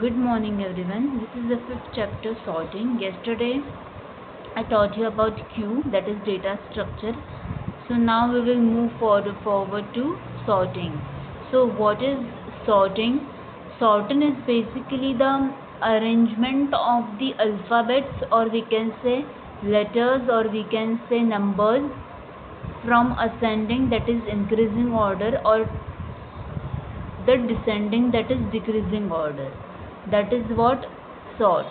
Good morning everyone. This is the fifth chapter sorting. Yesterday I taught you about Q, that is data structure. So now we will move forward to sorting. So what is sorting? Sorting is basically the arrangement of the alphabets, or we can say letters, or we can say numbers from ascending, that is increasing order, or the descending, that is decreasing order. That is what sort.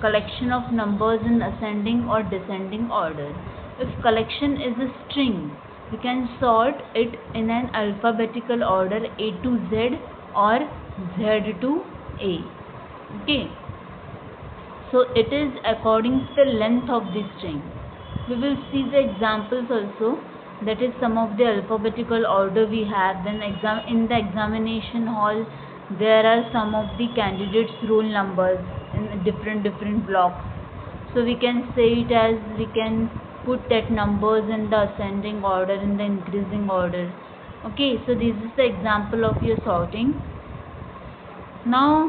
Collection of numbers in ascending or descending order. If collection is a string, we can sort it in an alphabetical order, A to Z or Z to A. Okay. So it is according to the length of the string. We will see the examples also. That is some of the alphabetical order we have. Then in the examination hall, there are some of the candidates' roll numbers in different blocks. So we can say it as, we can put that numbers in the ascending order, in the increasing order. Okay, so this is the example of your sorting. Now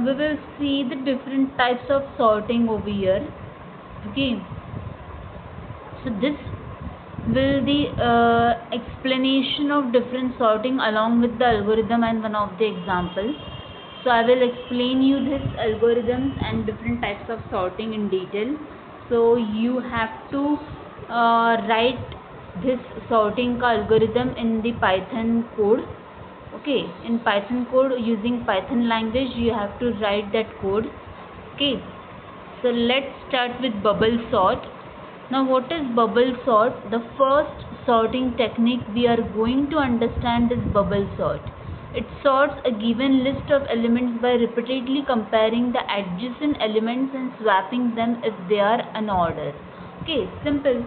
we will see the different types of sorting over here. Okay, so this will the explanation of different sorting along with the algorithm and one of the examples. So I will explain you this algorithms and different types of sorting in detail. So you have to write this sorting algorithm in the Python code. Okay, in Python code, using Python language, you have to write that code. Okay, so let's start with bubble sort. Now what is bubble sort? The first sorting technique we are going to understand is bubble sort. It sorts a given list of elements by repeatedly comparing the adjacent elements and swapping them if they are unordered. Okay, simple.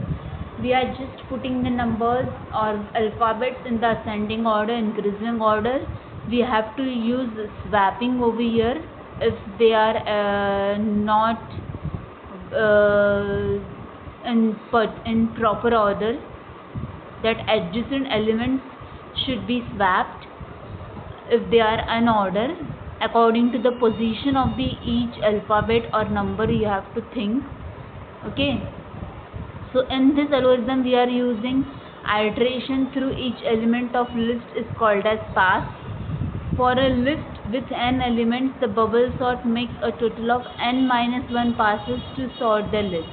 We are just putting the numbers or alphabets in the ascending order, increasing order. We have to use swapping over here if they are not in proper order. That adjacent elements should be swapped if they are unordered according to the position of the each alphabet or number. You have to think. Okay, so in this algorithm we are using iteration through each element of list is called as pass. For a list with n elements, the bubble sort makes a total of n-1 passes to sort the list.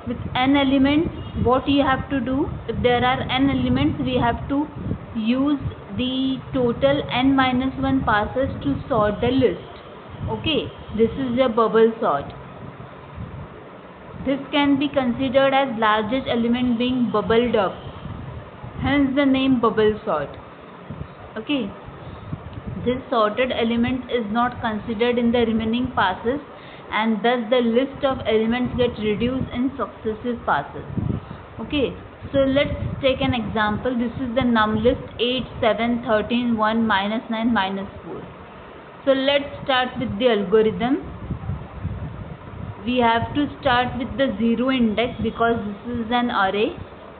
With n elements, what you have to do, if there are n elements, we have to use the total n-1 passes to sort the list. Okay, this is a bubble sort. This can be considered as largest element being bubbled up, hence the name bubble sort. Okay, this sorted element is not considered in the remaining passes, and thus the list of elements gets reduced in successive passes. Okay, so let's take an example. This is the num list 8, 7, 13, 1, -9, -4. So let's start with the algorithm. We have to start with the 0 index because this is an array.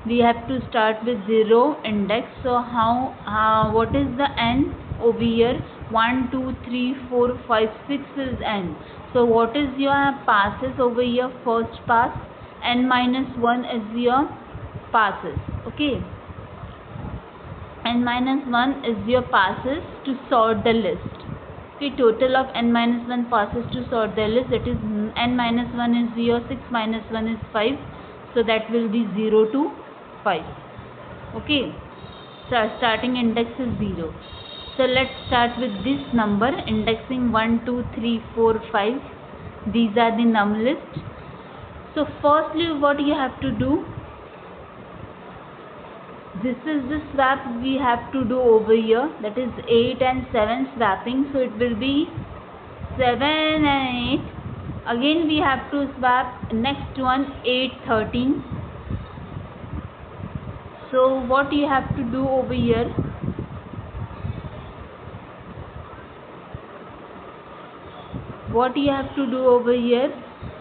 We have to start with 0 index. So what is the n over here? 1, 2, 3, 4, 5, 6 is n. So what is your passes over here? First pass, n-1 is your passes. Okay, n-1 is your passes to sort the list. Okay, total of n-1 passes to sort the list, that is n-1 is 0, 6 minus 1 is 5, so that will be 0 to 5. Okay, so starting index is 0. So let's start with this number, indexing 1, 2, 3, 4, 5. These are the num list. So firstly what you have to do, this is the swap we have to do over here, that is 8 and 7 swapping. So it will be 7 and 8. Again we have to swap next one, 8, 13. So what you have to do over here,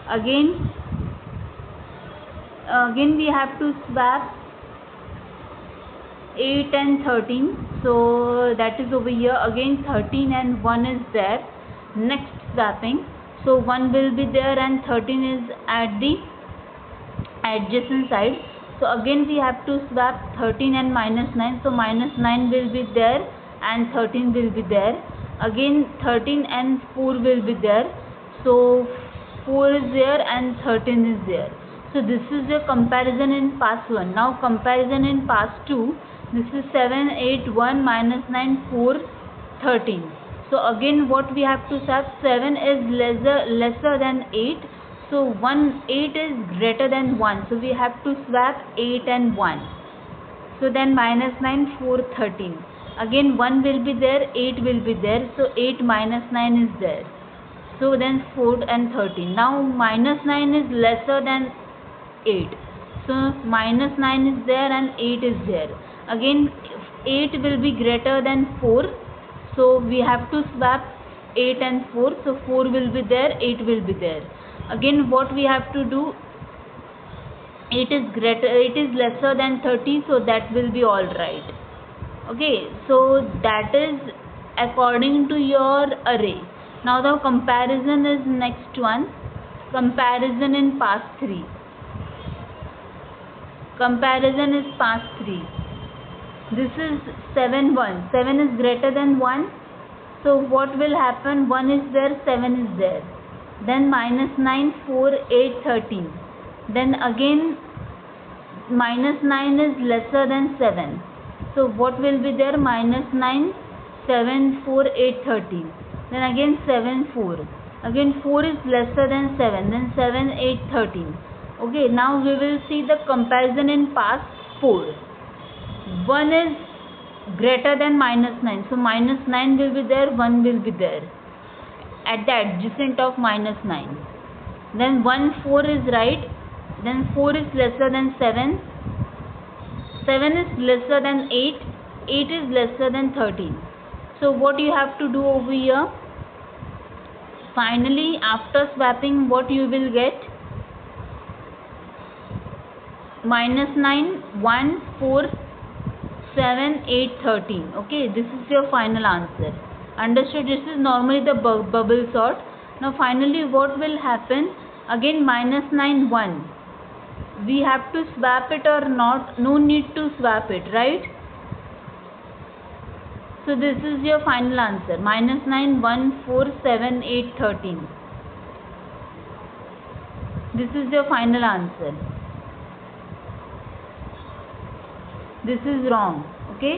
again we have to swap 8 and 13, so that is over here. Again 13 and 1 is there. Next swapping, so 1 will be there and 13 is at the adjacent side. So again we have to swap 13 and -9, so -9 will be there and 13 will be there. Again 13 and 4 will be there, so 4 is there and 13 is there. So this is your comparison in pass 1. Now comparison in pass 2. This is 7, 8, 1, -9, 4, 13. So again what we have to swap, 7 is lesser than 8. So 8 is greater than 1. So we have to swap 8 and 1. So then -9, 4, 13. Again 1 will be there, 8 will be there. So 8 minus 9 is there. So then 4 and 13. Now -9 is lesser than 8. So -9 is there and 8 is there. Again 8 will be greater than 4. So we have to swap 8 and 4. So 4 will be there, 8 will be there. Again what we have to do, 8 is lesser than 30, so that will be all right. Okay, so that is according to your array. Now the comparison is next one. Comparison in pass 3. Comparison is pass 3. This is 7, 1. 7 is greater than 1. So what will happen? 1 is there, 7 is there. Then -9, 4, 8, 13. Then again -9 is lesser than 7. So what will be there? -9, 7, 4, 8, 13. Then again 7, 4. Again 4 is lesser than 7. Then 7, 8, 13. Okay, now we will see the comparison in pass 4. 1 is greater than -9. So -9 will be there, 1 will be there at the adjacent of -9. Then 1, 4 is right. Then 4 is lesser than 7. 7 is lesser than 8. 8 is lesser than 13. So what you have to do over here? Finally, after swapping, what you will get? -9, 1, 4, 7, 8, 13. Okay, this is your final answer. Understood? This is normally the bubble sort. Now finally what will happen? Again -9, 1. We have to swap it or not? No need to swap it, right? So this is your final answer. -9, 1, 4, 7, 8, 13. This is your final answer. This is wrong. Okay,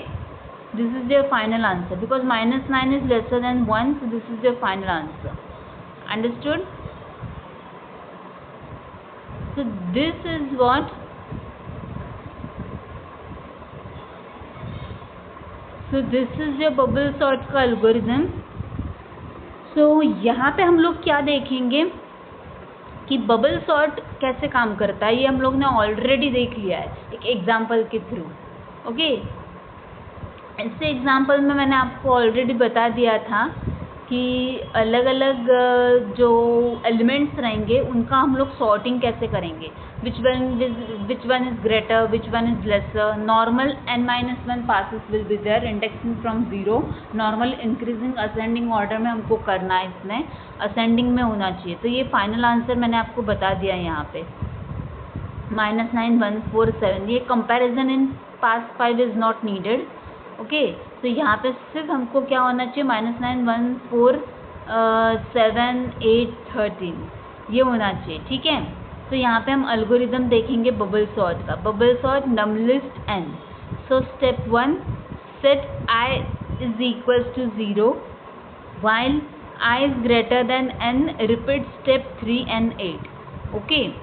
this is your final answer because -9 is lesser than 1. So this is your final answer. Understood? So this is what. So this is your bubble sort का algorithm. So यहाँ पे हम लोग क्या देखेंगे कि bubble sort कैसे काम करता है, ये हम लोग ने ऑलरेडी देख लिया है एक एग्जाम्पल के थ्रू. ओके, इस एग्जाम्पल में मैंने आपको ऑलरेडी बता दिया था कि अलग अलग जो एलिमेंट्स रहेंगे उनका हम लोग सॉर्टिंग कैसे करेंगे. Which one is greater, which one is lesser. Normal n-1 passes will be there, indexing from 0. Normal increasing ascending order में हमको करना है, इसमें असेंडिंग में होना चाहिए. तो ये फाइनल आंसर मैंने आपको बता दिया है यहाँ पे. -9, 1, 4, 7. ये comparison in pass 5 is not needed. Okay, तो यहाँ पे सिर्फ हमको क्या होना चाहिए? -9, 1, 4, 7, 8, 13 ये होना चाहिए. ठीक है, तो यहाँ पे हम एल्गोरिदम देखेंगे बबल सॉर्ट का. Bubble sort num list n. So step 1, set i is equals to 0 while I is greater than n. repeat step 3 and 8. okay,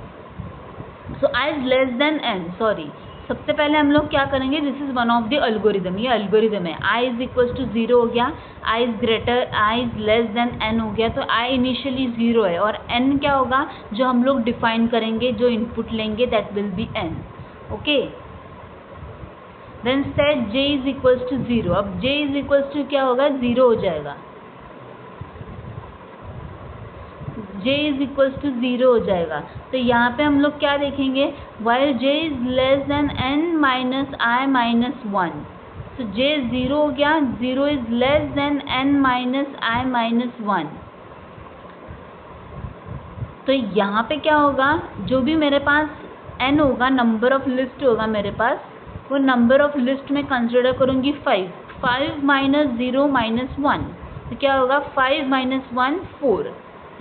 so I is less than n. sorry, सबसे पहले हम लोग क्या करेंगे? This is one of the algorithm. ये algorithm है. i is equal to 0 हो गया, i is greater, i is less than n हो गया. तो i इनिशियली 0 है और n क्या होगा जो हम लोग डिफाइन करेंगे, जो इनपुट लेंगे, that will be n. Okay, then set j is equal to 0. अब j इज इक्वल टू क्या होगा? 0 हो जाएगा. j इज इक्वल्स टू 0 हो जाएगा। तो यहाँ पे हम लोग क्या देखेंगे, while j is less than n minus I minus 1, तो j 0 हो गया, 0 is less than n minus I minus 1। तो यहाँ पे क्या होगा, जो भी मेरे पास n होगा, नंबर ऑफ लिस्ट होगा मेरे पास, वो नंबर ऑफ लिस्ट में कंसिडर करूँगी 5 माइनस 0 माइनस 1, तो क्या होगा 5 minus 1 4,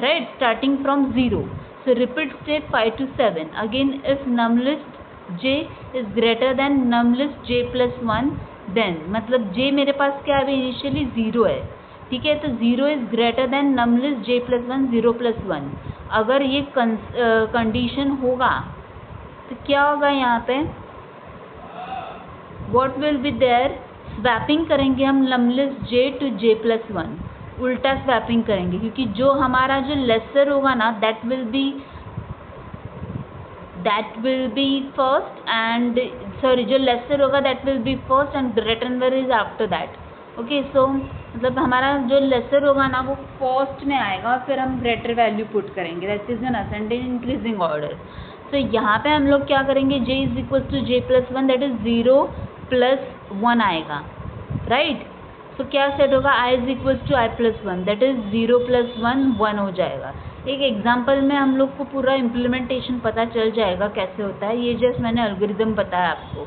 right, starting from 0। So repeat step 5 to 7 again, if num list j is greater than num list j plus 1, then मतलब j मेरे पास क्या है, इनिशियली 0 है, ठीक है, तो 0 is greater than num list j plus 1, 0 plus 1। अगर ये कंडीशन होगा तो क्या होगा यहाँ पे, what will be there, swapping करेंगे हम num list j to j plus 1, उल्टा स्वैपिंग करेंगे, क्योंकि जो हमारा जो लेसर होगा ना, that will be first and sorry, जो लेसर होगा that will be first and greater number is after that. Okay, so मतलब हमारा जो लेसर होगा ना वो फर्स्ट में आएगा और फिर हम ग्रेटर वैल्यू पुट करेंगे, that is an ascending increasing order. तो यहाँ पे हम लोग क्या करेंगे, j is equal to j plus 1, that is 0 plus 1 आएगा, राइट। तो क्या सेट होगा, i is equal to i plus 1, that is 0 plus 1 1 हो जाएगा। एक एग्जाम्पल में हम लोग को पूरा इम्प्लीमेंटेशन पता चल जाएगा कैसे होता है, ये जस्ट मैंने एल्गोरिदम बताया आपको,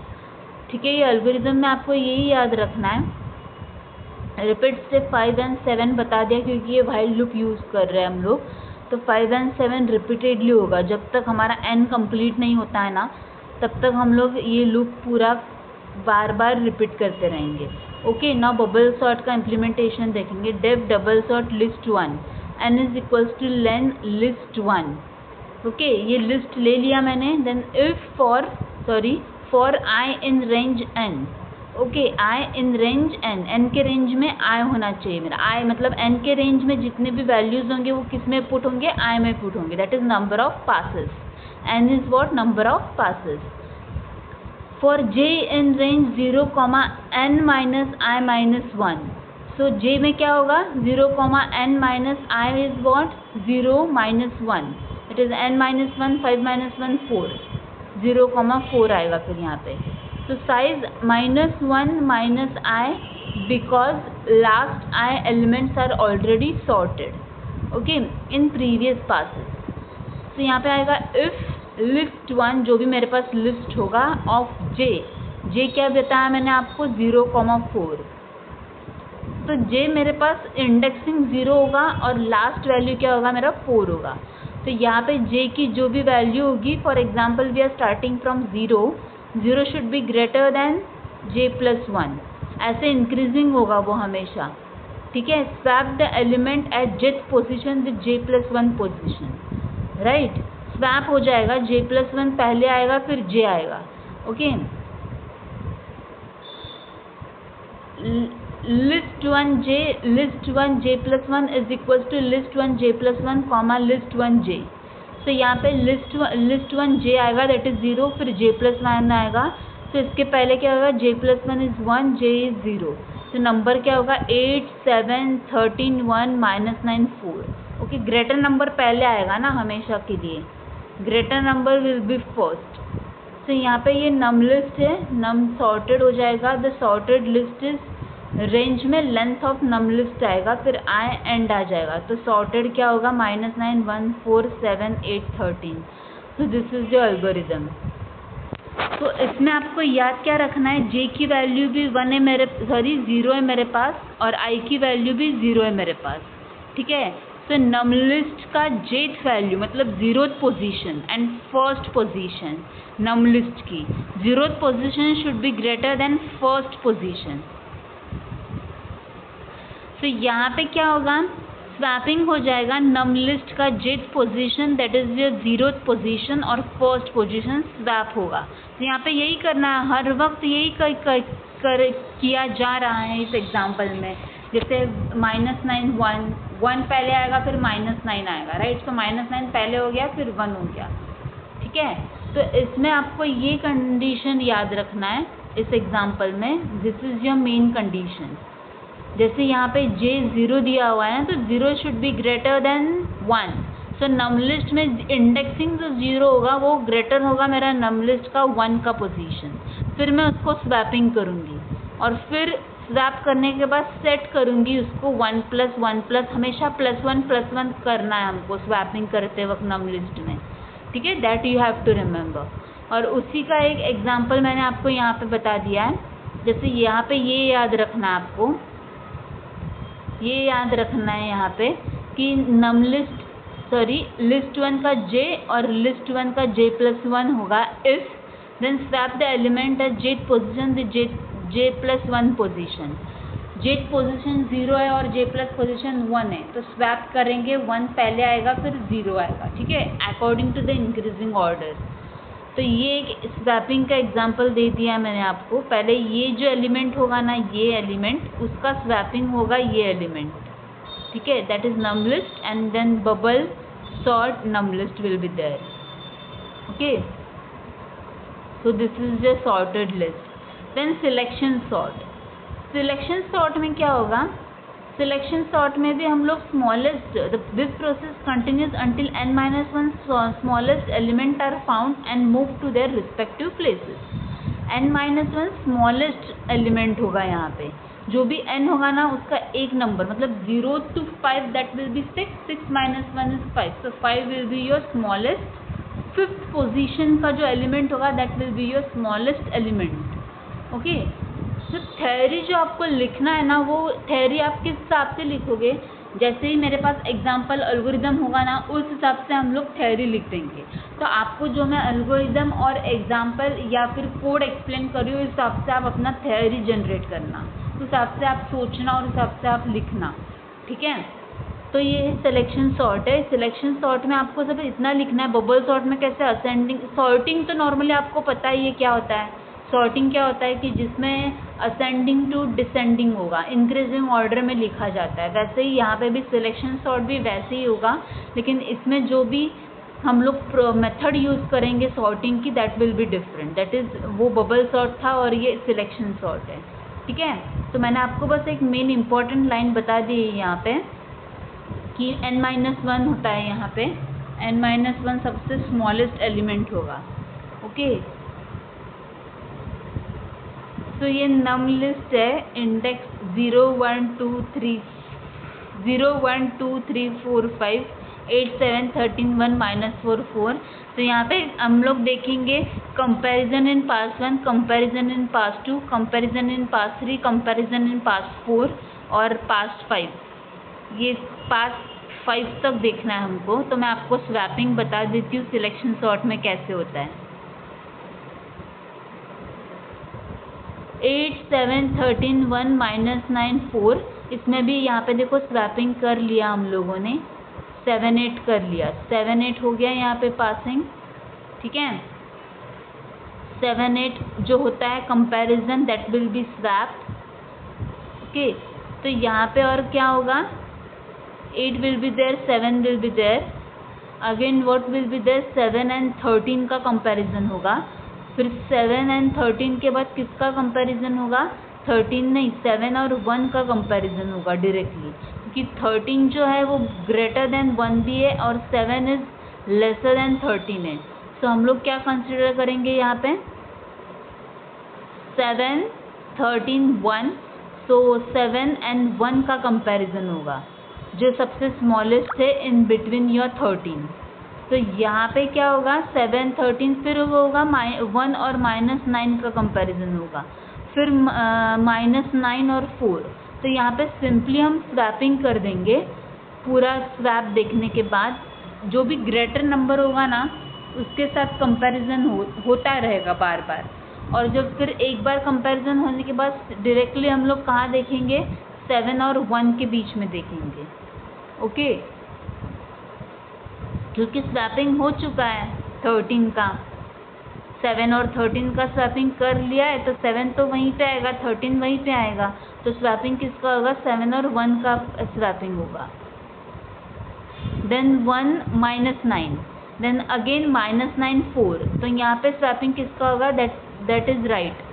ठीक है। ये एल्गोरिदम में आपको यही याद रखना है। रिपीट स्टेप 5 and 7 बता दिया, क्योंकि ये व्हाइल लूप यूज़ कर रहे हैं हम लोग, तो 5 and 7 रिपीटेडली होगा, जब तक हमारा n कंप्लीट नहीं होता है ना, तब तक हम लोग ये लूप पूरा बार बार रिपीट करते रहेंगे। ओके, नाउ बबल सॉर्ट का इम्प्लीमेंटेशन देखेंगे। Def double sort list 1, n is equals to len list 1। Okay, ये लिस्ट ले लिया मैंने। Then if for i in range n, okay, i in range n के रेंज में i होना चाहिए मेरा। i मतलब n के रेंज में जितने भी वैल्यूज होंगे वो किस में पुट होंगे, i में पुट होंगे, that is number of passes. n is what, number of passes. For j in range 0, n minus i minus 1, so j में क्या होगा, 0, n minus i is what, 0 minus 1, it is n minus 1, 5 minus 1 4, 0, 4 आएगा फिर यहाँ पे। तो size minus 1 minus i, because last i elements are already sorted, okay, in previous passes. तो यहाँ पे आएगा इफ लिस्ट 1, जो भी मेरे पास लिस्ट होगा ऑफ j क्या बताया मैंने आपको, 0, 4, तो j मेरे पास इंडेक्सिंग 0 होगा और लास्ट वैल्यू क्या होगा मेरा, 4 होगा। तो यहाँ पे j की जो भी वैल्यू होगी, for example we are starting from 0 should be greater than j plus 1, ऐसे इंक्रीजिंग होगा वो हमेशा, ठीक है। Swap the element at jth position with j plus 1 position, right, swap हो जाएगा, j प्लस 1 पहले आएगा फिर j आएगा, okay. List 1 j plus 1 is equal to list 1 j plus 1 comma list 1 j। तो यहाँ पे लिस्ट 1 j आएगा, दैट इज 0, फिर j प्लस 1 आएगा, तो इसके पहले क्या होगा, j plus 1 is 1, j is 0, तो नंबर क्या होगा, 8 7 13 1 माइनस 9 4, ओके। ग्रेटर नंबर पहले आएगा ना हमेशा के लिए, greater number will be first. तो यहाँ पे ये नम लिस्ट है, नम सॉर्टेड हो जाएगा, the sorted list is range में लेंथ ऑफ नम लिस्ट आएगा, फिर i एंड आ जाएगा, तो सॉर्टेड क्या होगा, -9 1 4 7 8 13। तो दिस इज योर एल्गोरिदम। तो इसमें आपको याद क्या रखना है, j की वैल्यू भी 1 है मेरे, 0 है मेरे पास, और i की वैल्यू भी 0 है मेरे पास, ठीक है। तो नम लिस्ट का jth वैल्यू मतलब 0th position and first position, num list की 0th position should be greater than first position. तो यहाँ पे क्या होगा, स्वैपिंग हो जाएगा, नम लिस्ट का jth position that is your 0th position और फर्स्ट पोजीशन स्वैप होगा। तो यहाँ पे यही करना है, हर वक्त यही किया जा रहा है इस एग्जांपल में। जैसे -9 1 पहले आएगा फिर -9 आएगा, राइट। तो -9 पहले हो गया फिर 1 हो गया, ठीक है। तो इसमें आपको ये कंडीशन याद रखना है इस एग्जांपल में, this is your main condition. जैसे यहाँ पे j 0 दिया हुआ है ना, तो 0 शुड बी ग्रेटर देन 1, तो नम लिस्ट में इंडेक्सिंग जो 0 होगा वो ग्रेटर होगा मेरा नम लिस्ट का 1 का पोजीशन। फिर मैं उसको स्वैपिंग करूँगी और फिर स्वैप करने के बाद सेट करूँगी उसको 1 + 1 + हमेशा +1 करना है हमको स्वैपिंग करते वक्त नम लिस्ट में, ठीक है। That you have to remember. और उसी का एक एग्जांपल मैंने आपको यहाँ पे बता दिया है। जैसे यहाँ पे ये याद रखना है आपको, ये याद रखना है यहाँ पे कि नम लिस्ट लिस्ट 1 का j और लिस्ट 1 का j+1 होगा if then swap the element at jth position the j+1 position. jth position 0 है और j+ पोजीशन 1 है, तो स्वैप करेंगे 1 पहले आएगा फिर 0 आएगा, ठीक है, according to the increasing order. तो ये एक स्वैपिंग का एग्जांपल दे दिया मैंने आपको। पहले ये जो एलिमेंट होगा ना, ये एलिमेंट, उसका स्वैपिंग होगा ये एलिमेंट, ठीक है, that is num list and then bubble sort num list will be there, okay. So this is the sorted list. Then selection sort. Selection sort में क्या होगा, सिलेक्शन सॉर्ट में भी हम लोग smallest, this process continues until n-1 smallest element are found and move to their respective places. n-1 smallest element होगा यहाँ पे, जो भी n होगा ना उसका एक नंबर, मतलब 0 to 5 that will B 6, 6 - 1 is 5, so 5 will be your smallest. 5th position का जो एलिमेंट होगा that will be your smallest element, okay. तो थ्योरी जो आपको लिखना है ना, वो थ्योरी आप किस हिसाब से लिखोगे, जैसे ही मेरे पास एग्जांपल एल्गोरिदम होगा ना उस हिसाब से हम लोग थ्योरी लिख देंगे। तो आपको जो मैं एल्गोरिदम और एग्जांपल या फिर कोड एक्सप्लेन कर रही हूँ, उस हिसाब से आप अपना थ्योरी जनरेट करना, उस हिसाब से आप सोचना और उस हिसाब से आप लिखना, ठीक है। तो ये सिलेक्शन सॉर्ट है। सिलेक्शन सॉर्ट में आपको सब इतना लिखना है। बबल सॉर्ट में कैसे असेंडिंग, सॉर्टिंग तो नॉर्मली आपको पता ही है क्या होता है। सॉर्टिंग क्या होता है कि जिसमें असेंडिंग टू डिसेंडिंग होगा, इंक्रीजिंग ऑर्डर में लिखा जाता है। वैसे ही यहाँ पे भी सिलेक्शन सॉर्ट भी वैसे ही होगा, लेकिन इसमें जो भी हम लोग मेथड यूज़ करेंगे सॉर्टिंग की that will be different. That is वो बबल सॉर्ट था और ये सिलेक्शन सॉर्ट है, ठीक है। तो मैंने आपको बस एक मेन इंपॉर्टेंट लाइन बता दी है यहाँ पे कि n-1 होता है यहाँ पे, n-1 सबसे स्मॉलेस्ट एलिमेंट होगा, ओके। तो ये नम लिस्ट है, इंडेक्स 0 1 2 3 4 5 8 7 13 1 -4 4। तो यहाँ पे हम लोग देखेंगे comparison in pass 1, comparison in pass 2, comparison in pass 3, comparison in pass 4 और पास 5। ये पास 5 तक देखना है हमको। तो मैं आपको स्वैपिंग बता देती हूँ सिलेक्शन सॉर्ट में कैसे होता है। 8 7 13 1 -9 4, इसमें भी यहाँ पे देखो स्वैपिंग कर लिया हम लोगों ने, 7 8 कर लिया, 7 8 हो गया यहाँ पे पासिंग, ठीक है। 7 8 जो होता है comparison that will be swapped, okay. तो यहाँ पे और क्या होगा, 8 will be there, 7 will be there, again what will be there, 7 and 13 का कंपैरिजन होगा। फिर 7 and 13 के बाद किसका कंपैरिजन होगा, 13 नहीं 7 और 1 का कंपैरिजन होगा डायरेक्टली, क्योंकि 13 जो है वो ग्रेटर देन 1 भी है और 7 इज लेसर देन 13 है। तो हम लोग क्या कंसिडर करेंगे यहाँ पे, 7 13 1, सो 7 and 1 का कंपैरिजन होगा जो सबसे स्मॉलेस्ट है इन बिटवीन योर 13। तो यहाँ पे क्या होगा, 7 13, फिर वो होगा 1 और -9 का कंपैरिजन होगा, फिर -9 और 4। तो यहाँ पे सिंपली हम स्वैपिंग कर देंगे। पूरा स्वैप देखने के बाद जो भी ग्रेटर नंबर होगा ना उसके साथ कंपैरिजन होता रहेगा बार बार। और जब फिर एक बार कंपैरिजन होने के बाद डायरेक्टली हम लोग कहाँ देखेंगे, 7 और 1 के बीच में देखेंगे, ओके। क्योंकि स्वैपिंग हो चुका है 13 का, 7 और 13 का स्वैपिंग कर लिया है, तो 7 तो वहीं पे आएगा, 13 वहीं पे आएगा। तो स्वैपिंग किसका होगा, 7 और 1 का स्वैपिंग होगा। Then 1 -9, then again -9 4। तो यहाँ पे स्वैपिंग किसका होगा, that is right,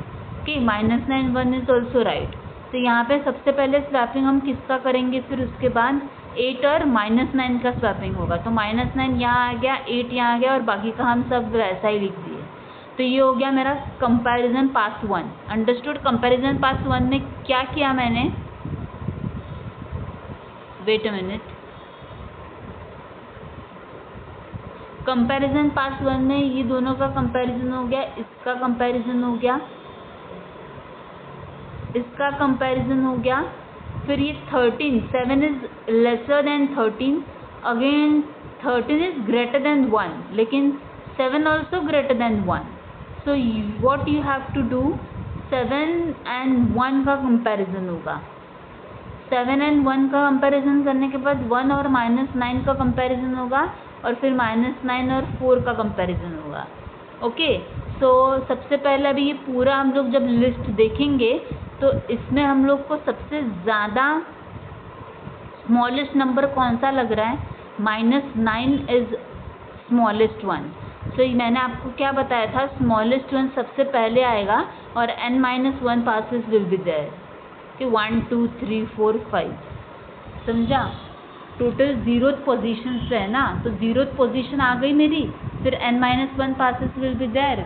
okay. -9 1 is also right. तो यहाँ पे सबसे पहले स्वैपिंग हम किसका करेंगे, फिर उसके बाद 8 और -9 का स्वैपिंग होगा। तो -9 यहाँ आ गया, 8 यहाँ आ गया और बाकी का हम सब वैसा ही लिख दिए। तो ये हो गया मेरा कंपैरिजन पास 1। अंडरस्टूड। कंपैरिजन पास 1 में क्या किया मैंने, वेट अ मिनट। कंपैरिजन पास 1 में ये दोनों का कंपैरिजन हो गया, इसका कंपैरिजन हो गया, इसका कंपैरिजन हो गया। फिर ये 13, 7 is lesser than 13, again 13 is greater than 1, लेकिन 7 also greater than 1। So what you have to do, 7 and 1 का कंपैरिजन होगा। 7 एंड 1 का कंपैरिजन करने के बाद 1 और -9 का कंपैरिजन होगा और फिर -9 और 4 का कंपैरिजन होगा। ओके। सो सबसे पहले अभी ये पूरा हम लोग जब लिस्ट देखेंगे तो इसमें हम लोग को सबसे ज़्यादा स्मॉलेस्ट नंबर कौन सा लग रहा है, -9 इज स्मॉलेस्ट वन। तो मैंने आपको क्या बताया था, स्मॉलेस्ट वन सबसे पहले आएगा और n-1 passes will be there कि 1 2 3 4 5, समझा। टोटल 0th पोजीशन से है ना, तो 0th पोजीशन आ गई मेरी, फिर n-1 passes will be there.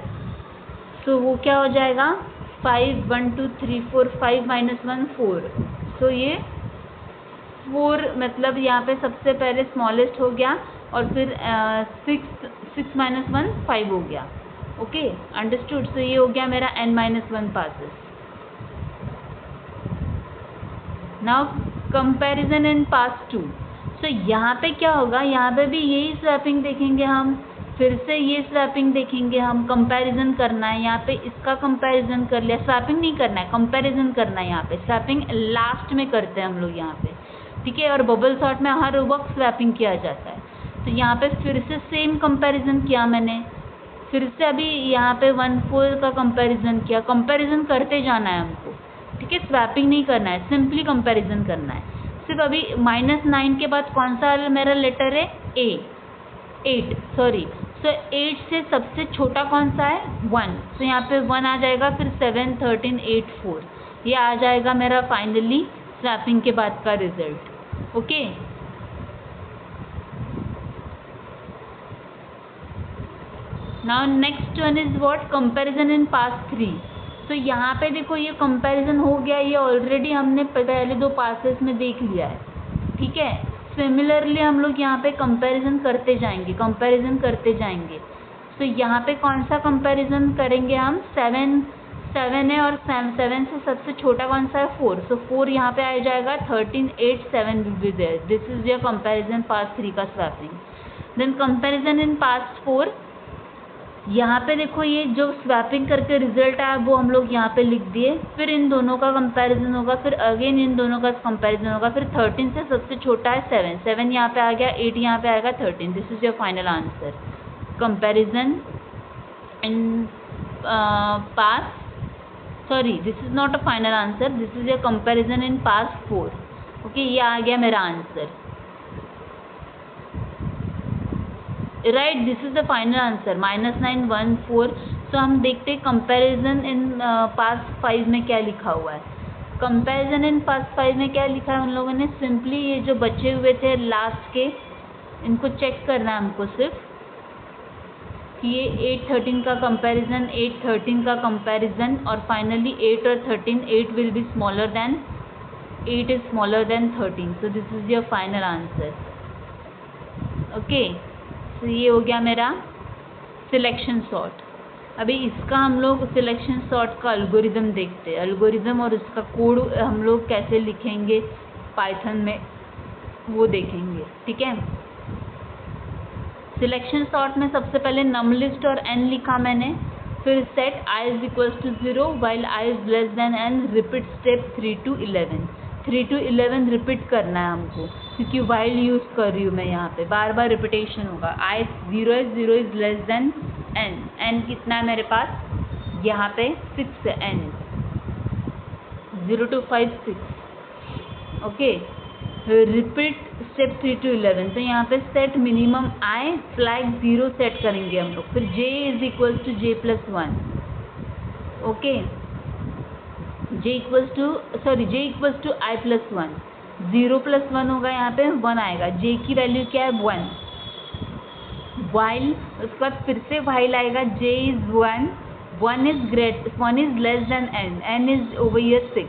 So वो क्या हो जाएगा, 5 1 2 3 4 5 -1 4। सो ये 4 मतलब यहाँ पे सबसे पहले स्मॉलेस्ट हो गया और फिर 6 -1 5 हो गया। Okay, understood. सो ये हो गया मेरा n-1 passes. Now comparison in पास 2। सो यहाँ पे क्या होगा, यहाँ पे भी यही स्वैपिंग देखेंगे हम, फिर से ये स्वैपिंग देखेंगे हम। कंपैरिजन करना है, यहाँ पे इसका कंपैरिजन कर लिया, स्वैपिंग नहीं करना है, कंपैरिजन करना है। यहाँ पे स्वैपिंग लास्ट में करते हैं हम लोग यहाँ पे, ठीक है। और बबल सॉर्ट में हर वक्त स्वैपिंग किया जाता है। तो यहाँ पे फिर से सेम कंपैरिजन किया मैंने, फिर से अभी यहाँ पे 1 4 का कंपैरिजन किया। कंपैरिजन करते जाना है हमको, ठीक है, स्वैपिंग नहीं करना है, सिंपली कंपैरिजन करना है। सिर्फ अभी -9 के बाद कौन सा मेरा लेटर है, ए 8, सॉरी। सो 8 से सबसे छोटा कौन सा है, 1। सो यहाँ पे 1 आ जाएगा, फिर 7 13 8 4, ये आ जाएगा मेरा फाइनली स्वैपिंग के बाद का result. Okay. Now next one is what, comparison in pass 3। तो यहाँ पे देखो ये कंपैरिजन हो गया, ये ऑलरेडी हमने पहले 2 पासेस में देख लिया है, ठीक है। सिमिलरली हम लोग यहाँ पे कंपैरिजन करते जाएंगे, कंपैरिजन करते जाएंगे। तो यहाँ पे कौन सा कंपैरिजन करेंगे हम, 7 है और 7 से सबसे छोटा कौन सा है, 4। सो 4 यहाँ पे आ जाएगा, 13 8 7 will be there. This is your comparison pass 3 का swapping. Then comparison in pass 4, यहाँ पे देखो ये जो स्वैपिंग करके रिजल्ट आया वो हम लोग यहाँ पे लिख दिए, फिर इन दोनों का कंपैरिजन होगा, फिर अगेन इन दोनों का कंपैरिजन होगा, फिर 13 से सबसे छोटा है 7 यहाँ पे आ गया, 8 यहाँ पे आएगा, 13। This is your final answer, comparison in pass, sorry this is not a final answer, this is your comparison in pass 4। Okay, ये आ गया मेरा answer, right. This is the final answer, -9 1 4। सो हम देखते हैं कंपैरिजन इन पास 5 में क्या लिखा हुआ है। कंपैरिजन इन पास 5 में क्या लिखा है उन लोगों ने, सिंपली ये जो बचे हुए थे लास्ट के, इनको चेक करना है हमको सिर्फ कि ये 8 13 का कंपैरिजन, 8 13 का कंपैरिजन, और फाइनली 8 और 13, 8 will be smaller then, 8 is smaller then 13। So this is your final answer. Okay, तो ये हो गया मेरा सिलेक्शन सॉर्ट। अभी इसका हम लोग सिलेक्शन सॉर्ट का एल्गोरिदम देखते हैं, एल्गोरिदम और इसका कोड हम लोग कैसे लिखेंगे पाइथन में वो देखेंगे, ठीक है। सिलेक्शन सॉर्ट में सबसे पहले नम लिस्ट और n लिखा मैंने, फिर set i is equals to 0 while i is less than n, repeat step 3 to 11। 3 to 11 repeat करना है हमको, क्योंकि वाइल यूज़ कर रही हूँ मैं यहाँ पे, बार बार रिपीटेशन होगा। i 0 is less than n, n कितना है मेरे पास, यहाँ पे 6 है, n 0 to 5 6। Okay, repeat step 3 to 11। तो यहाँ पे set minimum i flag 0 set करेंगे हम लोग, फिर j is equals to j+1। Okay, j equals to i+1, 0 plus 1 होगा, यहाँ पे 1 आएगा। जे की वैल्यू क्या है 1। वाइल, उसके बाद फिर से वाइल आएगा, J is 1, 1 is less than n, n is over here 6,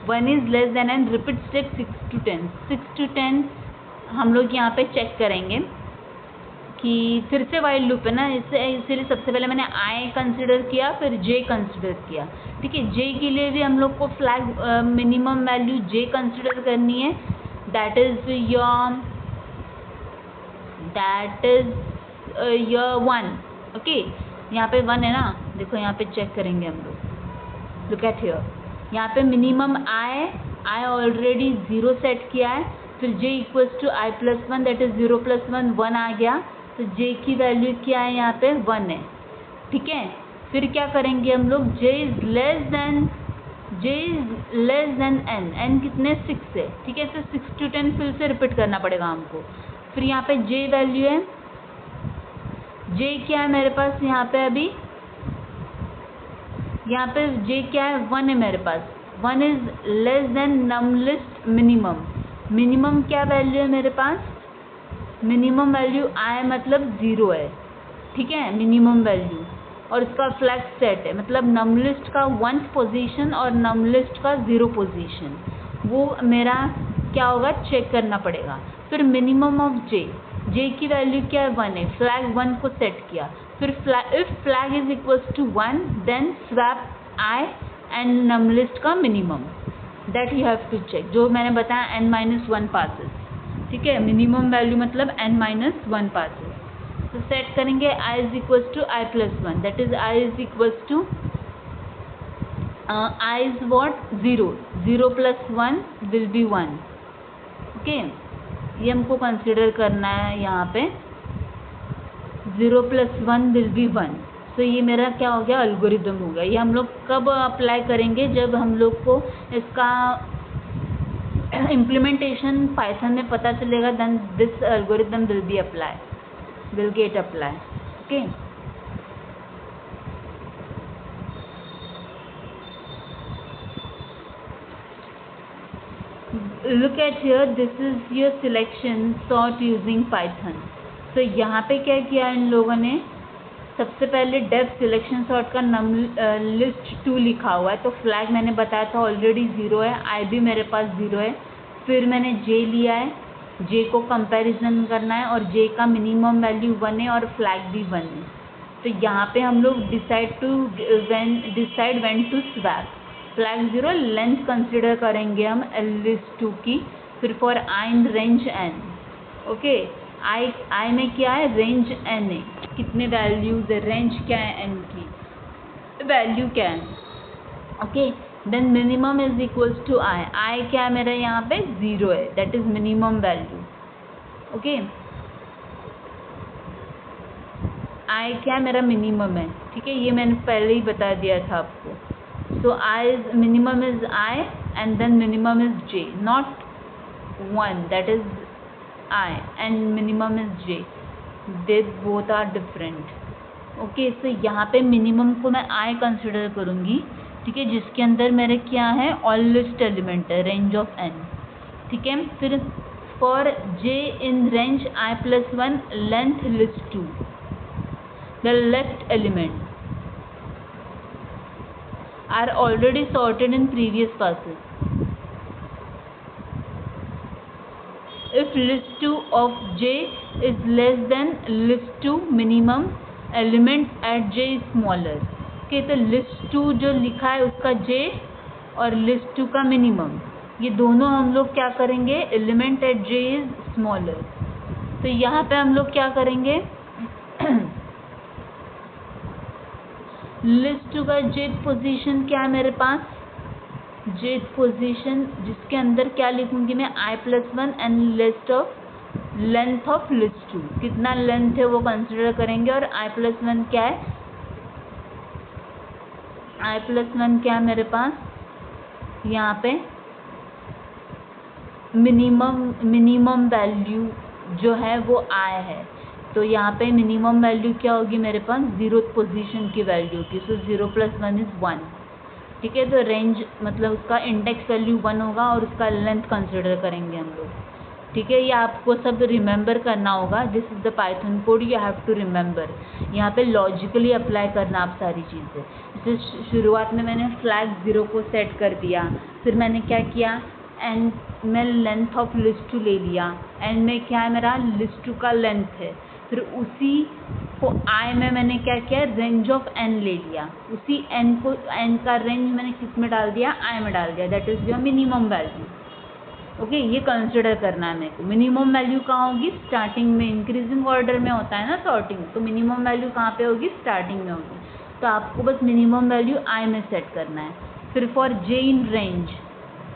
1 is less than n, repeat step 6 to 10। 6 to 10 हम लोग यहाँ पे चेक करेंगे कि फिर से वाइल लूप है ना, इसलिए सबसे पहले मैंने आई कंसिडर किया, फिर जे कंसिडर किया। ठीक है, जे के लिए भी हम लोग को फ्लैग मिनिमम वैल्यू जे कंसिडर करनी है, दैट इज योर 1। ओके, यहाँ पे 1 है ना, देखो यहाँ पे चेक करेंगे हम लोग। लुक एट हियर, यहाँ पे मिनिमम आई ऑलरेडी 0 सेट किया है, फिर j equals to I plus 1, that is 0 plus 1, 1 आ गया, तो j की वैल्यू क्या है यहाँ पे 1 है। ठीक है, फिर क्या करेंगे हम लोग, j is less than n, n कितने 6 है। ठीक है, तो 6 to 10 फिर से रिपीट करना पड़ेगा हमको। फिर यहाँ पे j वैल्यू है, j क्या है मेरे पास यहाँ पे, अभी यहाँ पे j क्या है 1 है मेरे पास, 1 is less than num list minimum. Minimum क्या वैल्यू है मेरे पास, मिनिमम वैल्यू आई मतलब 0 है। ठीक है, मिनिमम वैल्यू, और इसका फ्लैग सेट है, मतलब नम लिस्ट का 1th पोजीशन और नम लिस्ट का 0 पोजीशन, वो मेरा क्या होगा चेक करना पड़ेगा। फिर मिनिमम ऑफ जे की वैल्यू क्या है 1 है, फ्लैग 1 को सेट किया, फिर if flag is equals to 1 then swap I and num list का minimum, that you have to check, जो मैंने बताया n-1 पासेस। ठीक है, मिनिमम वैल्यू मतलब n-1 पासेस। तो सेट करेंगे i is equals to I plus 1, that is i is equals to i is what 0, 0 plus 1 will be 1। Okay, ये हमको कंसिडर करना है, यहाँ पे 0 प्लस 1 विल बी 1। तो ये मेरा क्या हो गया, एल्गोरिदम हो गया। ये हम लोग कब अप्लाई करेंगे, जब हम लोग को इसका इम्प्लीमेंटेशन पाइथन में पता चलेगा, then this algorithm will get apply. Okay, look at here, this is your selection sort using Python। तो यहाँ पे क्या किया इन लोगों ने, सबसे पहले डेफ सिलेक्शन सॉर्ट का लिस्ट 2 लिखा हुआ है, तो फ्लैग मैंने बताया था ऑलरेडी 0 है, आई भी मेरे पास 0 है। फिर मैंने जे लिया है, जे को कंपैरिजन करना है, और जे का मिनिमम वैल्यू 1 है और फ्लैग भी 1 है। तो यहाँ पे हम लोग decide when to swap, flag 0 length consider करेंगे हम लिस्ट 2 की, फिर for I in range n। Okay, I में क्या है, रेंज n है, कितने वैल्यूज है, रेंज क्या है n की, वैल्यू क्या है। Okay, then minimum is equals to I क्या है मेरा यहाँ पे 0 है, that is minimum value. Okay, I क्या मेरा मिनिमम है। ठीक है, ये मैंने पहले ही बता दिया था आपको। So minimum is I and then minimum is J, not 1, that is I and minimum is J, they both are different। okay, so यहाँ पे minimum को मैं I consider करूँगी। ठीक है, जिसके अंदर मेरे क्या है, all list element है, range of n। ठीक है, फिर for J in range I plus 1 length list 2, the left element are already sorted in previous passes। If list 2 of J is less than list 2 minimum element at J is smaller। okay, तो list 2 जो लिखा है उसका J और list 2 का minimum, ये दोनों हम लोग क्या करेंगे, element at J is smaller। तो यहाँ पे हम लोग क्या करेंगे, लिस्ट 2 का जेथ पोजीशन क्या है मेरे पास, जेथ पोजीशन जिसके अंदर क्या लिखूंगी मैं, I plus 1 and length of list 2, कितना लेंथ है वो कंसिडर करेंगे। और आई प्लस 1 क्या है, आई प्लस 1 क्या है मेरे पास, यहाँ पे मिनिमम वैल्यू जो है वो आई है, तो यहाँ पे मिनिमम वैल्यू क्या होगी मेरे पास, 0th पोजीशन की वैल्यू की। सो 0 प्लस 1 इज 1। ठीक है। तो रेंज मतलब उसका इंडेक्स वैल्यू 1 होगा और उसका लेंथ कंसिडर करेंगे हम लोग, ठीक है। ये आपको सब रिमेंबर करना होगा। This is the Python code, you have to remember. यहाँ पे लॉजिकली अप्लाई करना आप सारी चीज़ें। जैसे शुरुआत में मैंने फ्लैग 0 को सेट कर दिया, फिर मैंने क्या किया, एंड मैं लेंथ ऑफ लिस्ट टू ले लिया, एंड में क्या है मेरा लिस्ट टू का लेंथ है, फिर उसी को आई में मैंने क्या किया, रेंज ऑफ एन ले लिया, उसी एन को, एन का रेंज मैंने किस में डाल दिया, आई में डाल दिया, that is your minimum value. Okay, ये कंसिडर करना है मेरे को। मिनिमम वैल्यू कहाँ होगी, स्टार्टिंग में। इंक्रीजिंग ऑर्डर में होता है ना सॉर्टिंग, तो मिनिमम वैल्यू कहाँ पे होगी, स्टार्टिंग में होगी। तो आपको बस मिनिमम वैल्यू आई में सेट करना है। फिर for J in range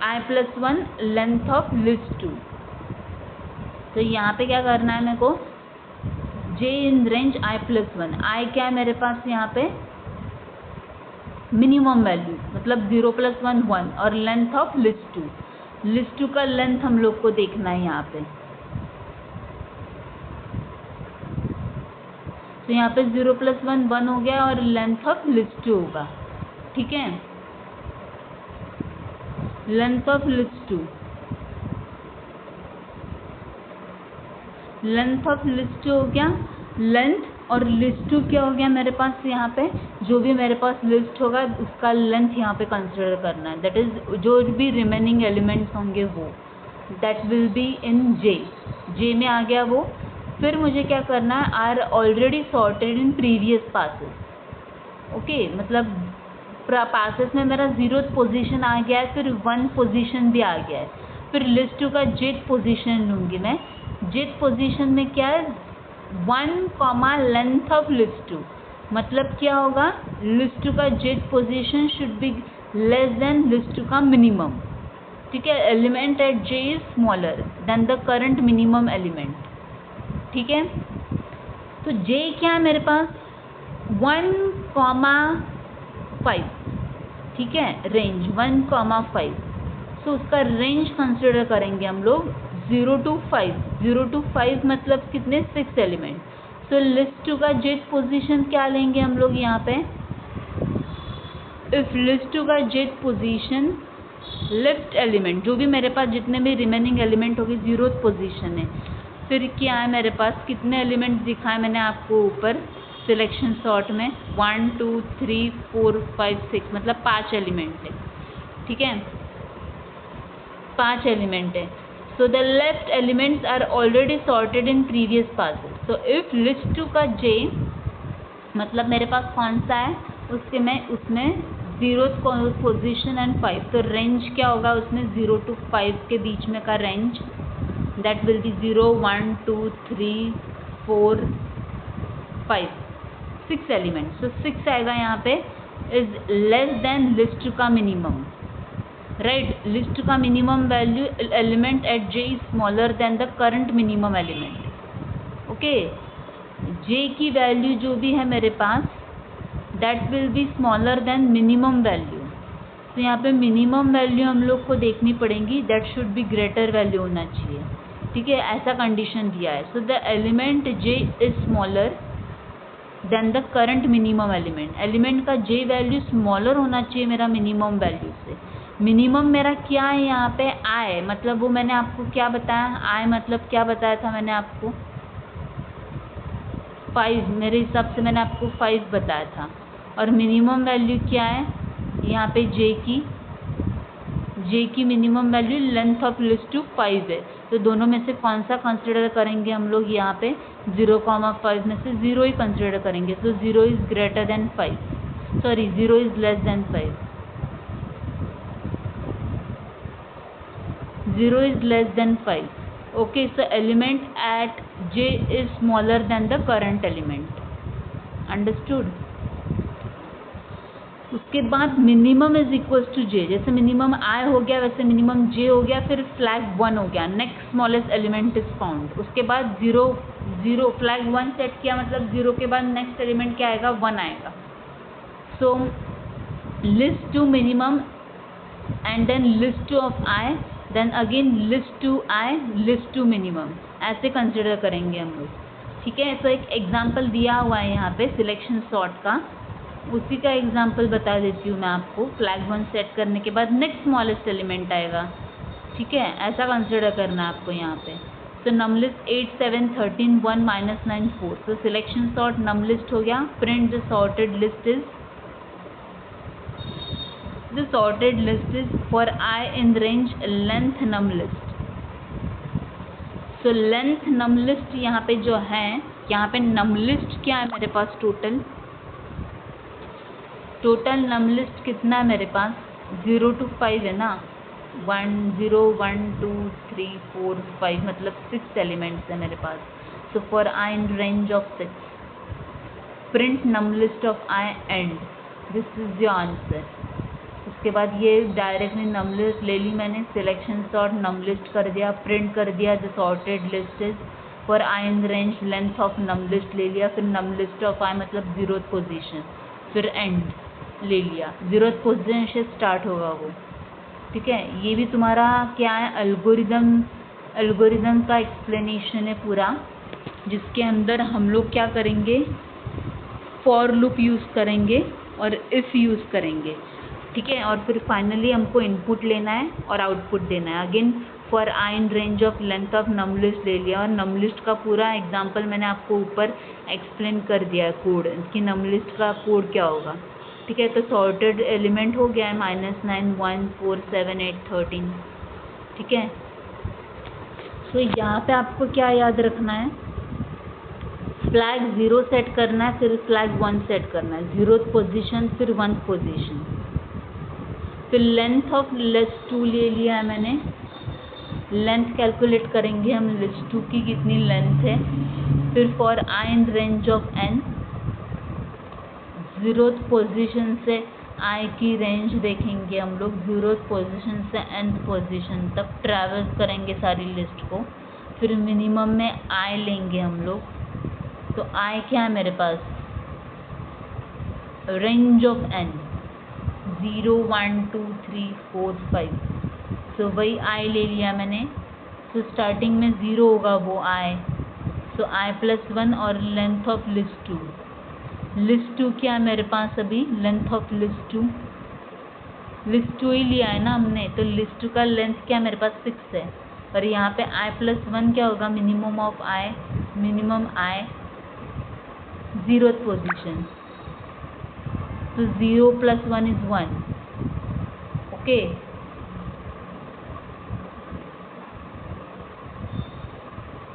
i+1 length of list 2, तो यहाँ पे क्या करना है मेरे को, जे इन रेंज i+1, आई क्या है मेरे पास यहाँ पे मिनिमम वैल्यू, मतलब 0 + 1 1, और लेंथ ऑफ लिस्ट 2, लिस्ट 2 का लेंथ हम लोग को देखना है यहाँ पे। तो यहाँ पे 0 + 1 1 हो गया और लेंथ ऑफ लिस्ट 2 होगा, ठीक है। Length of list 2, length of list 2 हो गया, लेंथ और लिस्ट 2 क्या हो गया मेरे पास, यहाँ पे जो भी मेरे पास लिस्ट होगा उसका लेंथ यहाँ पे कंसिडर करना है, दैट इज जो भी रिमेनिंग एलिमेंट्स होंगे वो, that will be in J में आ गया वो। फिर मुझे क्या करना है, are already sorted in previous passes. Okay, मतलब पासेस में मेरा 0th पोजीशन आ गया है, फिर 1 पोजीशन भी आ गया है, फिर लिस्ट 2 का जेथ पोजीशन लूँगी मैं। जेथ पोजीशन में क्या है, 1, लेंथ ऑफ लिस्ट 2, मतलब क्या होगा, लिस्ट 2 का jth position should be less than list 2 का मिनिमम, ठीक है। Element at J is smaller than the current minimum element, ठीक है। तो जे क्या है मेरे पास 1,5, ठीक है, रेंज 1,5, तो उसका रेंज कंसिडर करेंगे हम लोग 0 to 5, 0 to 5 मतलब कितने, 6 एलिमेंट। तो लिस्ट 2 का जेथ पोजीशन क्या लेंगे हम लोग यहाँ पे, इफ लिस्ट 2 का जेथ पोजीशन लेफ्ट एलिमेंट, जो भी मेरे पास जितने भी रिमेनिंग एलिमेंट होगी 0th पोजीशन है। फिर क्या है मेरे पास, कितने एलिमेंट्स दिखाए मैंने आपको ऊपर सिलेक्शन सॉर्ट में, 1 2 3 4 5 6, मतलब 5 एलिमेंट है, ठीक है, 5 एलिमेंट है। So the left elements are already sorted in previous passes. So if list 2 का जे मतलब मेरे पास कौन सा है, उसके मैं उसमें 0th पोजीशन एंड 5, तो रेंज क्या होगा उसमें 0 to 5 के बीच में का range, that will be 0 1 2 3 4 5, 6 element. So 6 आएगा यहाँ पे, इज लेस देन लिस्ट 2 का मिनिमम, राइट। लिस्ट का minimum value element at J is smaller than the current minimum element. Okay, J की वैल्यू जो भी है मेरे पास that will be smaller than minimum value. तो यहाँ पे मिनिमम वैल्यू हम लोग को देखनी पड़ेगी, that should be greater value होना चाहिए, ठीक है, ऐसा कंडीशन दिया है। So the element J is smaller than the current minimum element, element का जे वैल्यू स्मॉलर होना चाहिए मेरा मिनिमम वैल्यू से। मिनिमम मेरा क्या है यहाँ पे, आई, मतलब वो मैंने आपको क्या बताया, आई मतलब क्या बताया था मैंने आपको, 5, मेरे हिसाब से मैंने आपको 5 बताया था। और मिनिमम वैल्यू क्या है यहाँ पे, जे की minimum value length of list 2 5 है। तो दोनों में से कौन सा कंसिडर करेंगे हम लोग यहाँ पे, 0,5 में से 0 ही कंसिडर करेंगे। तो 0 is greater then 5, sorry 0 is less then 5, 0 is less than 5. Okay, so element at j is smaller than the current element. Understood? उसके बाद मिनिमम इज इक्वल टू जे, जैसे मिनिमम आई हो गया वैसे मिनिमम जे हो गया, फिर फ्लैग 1 हो गया, next smallest element is found. उसके बाद 0 फ्लैग 1 सेट किया, मतलब 0 के बाद नेक्स्ट एलिमेंट क्या आएगा, 1 आएगा। So list 2 minimum and then list 2 of I, then again list 2 I, list 2 minimum, ऐसे कंसिडर करेंगे हम लोग, ठीक है। तो एक एग्जांपल दिया हुआ है यहाँ पे सिलेक्शन सॉर्ट का, उसी का एग्जांपल बता देती हूँ मैं आपको। फ्लैग 1 सेट करने के बाद नेक्स्ट स्मॉलेस्ट एलिमेंट आएगा, ठीक है, ऐसा कंसिडर करना है आपको यहाँ पे। तो नम लिस्ट 8 7 13 1 -9 4। तो सिलेक्शन सॉर्ट नम लिस्ट हो गया। Print the sorted list is for I in range length num list. So length num list यहाँ पे जो है, यहाँ पे नम लिस्ट क्या है मेरे पास, टोटल नम लिस्ट कितना है मेरे पास, 0 to 5 है ना, 1 0 1 2 3 4 5, मतलब 6 एलिमेंट्स है मेरे पास। So for I in range of 6 print num list of I and, this is your answer. उसके बाद ये डायरेक्टली नम लिस्ट ले ली मैंने, सिलेक्शन सॉर्ट नम लिस्ट कर दिया, प्रिंट कर दिया the sorted list is for I in range length of num list ले लिया, फिर नम लिस्ट ऑफ I मतलब 0th पोजीशन, फिर एंड ले लिया, 0th पोजीशन से स्टार्ट होगा वो, ठीक है। ये भी तुम्हारा क्या है, एल्गोरिदम का एक्सप्लेनेशन है पूरा, जिसके अंदर हम लोग क्या करेंगे, फॉर लूप यूज़ करेंगे और इफ़ यूज़ करेंगे, ठीक है। और फिर फाइनली हमको इनपुट लेना है और आउटपुट देना है। Again for I in range of length of num list ले लिया, और नम लिस्ट का पूरा एग्जांपल मैंने आपको ऊपर एक्सप्लेन कर दिया है कोड, कि नम लिस्ट का कोड क्या होगा, ठीक है। तो सॉर्टेड एलिमेंट हो गया है -9 1 4 7 8 13, ठीक है। तो यहाँ पे आपको क्या याद रखना है, फ्लैग 0 सेट करना है, फिर फ्लैग 1 सेट करना है, 0th पोजीशन फिर 1th पोजीशन, फिर लेंथ ऑफ लिस्ट 2 ले लिया है मैंने, लेंथ कैलकुलेट करेंगे हम लिस्ट 2 की कितनी लेंथ है, फिर for I in range of n, 0th position से I की रेंज देखेंगे हम लोग, 0th पोजीशन से nth पोजीशन तक ट्रैवल्स करेंगे सारी लिस्ट को, फिर मिनिमम में I लेंगे हम लोग। तो I क्या है मेरे पास, रेंज ऑफ n 0 1 2 3 4 5, सो वही I ले लिया मैंने। तो स्टार्टिंग में 0 होगा वो I, सो I + 1 और लेंथ ऑफ लिस्ट 2, लिस्ट 2 क्या है मेरे पास अभी, लेंथ ऑफ लिस्ट 2 ही लिया है ना हमने, तो लिस्ट 2 का लेंथ क्या मेरे पास 6 है, और यहाँ पे I + 1 क्या होगा, minimum of I, minimum I 0th position, तो 0 + 1 is 1, ओके।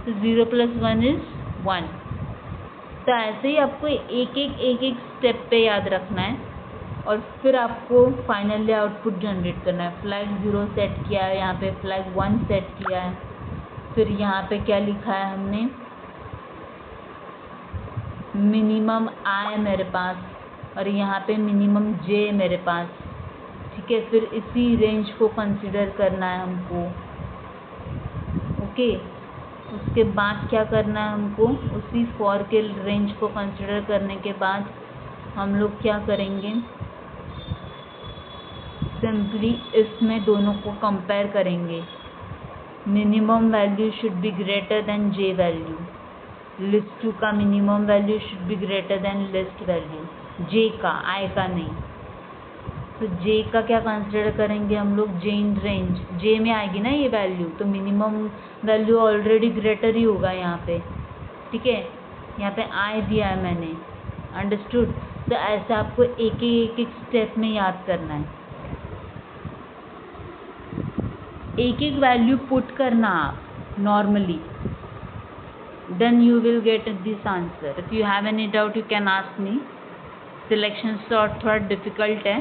तो 0 + 1 is 1। तो ऐसे ही आपको एक एक स्टेप पे याद रखना है, और फिर आपको फाइनली आउटपुट जनरेट करना है। फ्लैग 0 सेट किया है, यहाँ पे फ्लैग 1 सेट किया है, फिर यहाँ पे क्या लिखा है हमने, मिनिमम I मेरे पास, और यहाँ पे मिनिमम J मेरे पास, ठीक है। फिर इसी रेंज को कंसिडर करना है हमको, ओके। उसके बाद क्या करना है हमको, उसी फॉर के रेंज को कंसिडर करने के बाद हम लोग क्या करेंगे, सिंपली इसमें दोनों को कंपेयर करेंगे। Minimum value should be greater than J value, list 2 का minimum value should be greater then least value, J का, I का नहीं। तो J का क्या कंसिडर करेंगे हम लोग, J in रेंज, J में आएगी ना ये वैल्यू, तो मिनिमम वैल्यू ऑलरेडी ग्रेटर ही होगा यहाँ पे, ठीक है। यहाँ पे I दिया है मैंने, अंडरस्टूड। तो ऐसा आपको एक स्टेप में याद करना है, एक वैल्यू पुट करना आप normally, then you will get this answer. If you have any doubt you can ask me. Selection sort थोड़ा डिफ़िकल्ट है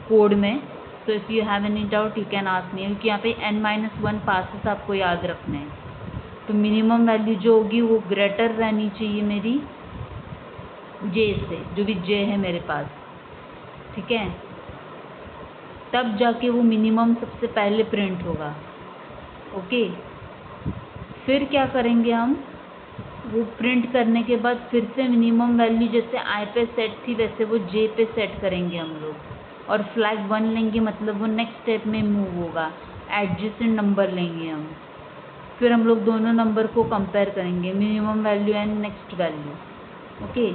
कोड में, तो if you have any doubt you can ask me, क्योंकि यहाँ पे n-1 passes आपको याद रखने हैं। तो मिनिमम वैल्यू जो होगी वो ग्रेटर रहनी चाहिए मेरी J से, जो भी J है मेरे पास, ठीक है। तब जाके वो मिनिमम सबसे पहले प्रिंट होगा, ओके। फिर क्या करेंगे हम, वो प्रिंट करने के बाद फिर से मिनिमम वैल्यू जैसे I पे सेट थी वैसे वो J पे सेट करेंगे हम लोग, और फ्लैग 1 लेंगे, मतलब वो नेक्स्ट स्टेप में मूव होगा, एडजेसेंट नंबर लेंगे हम। फिर हम लोग दोनों नंबर को कंपेयर करेंगे, minimum value and next value, okay.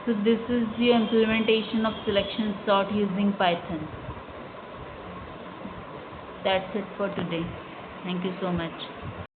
So this is the implementation of selection sort using Python. That's it for today. Thank you so much.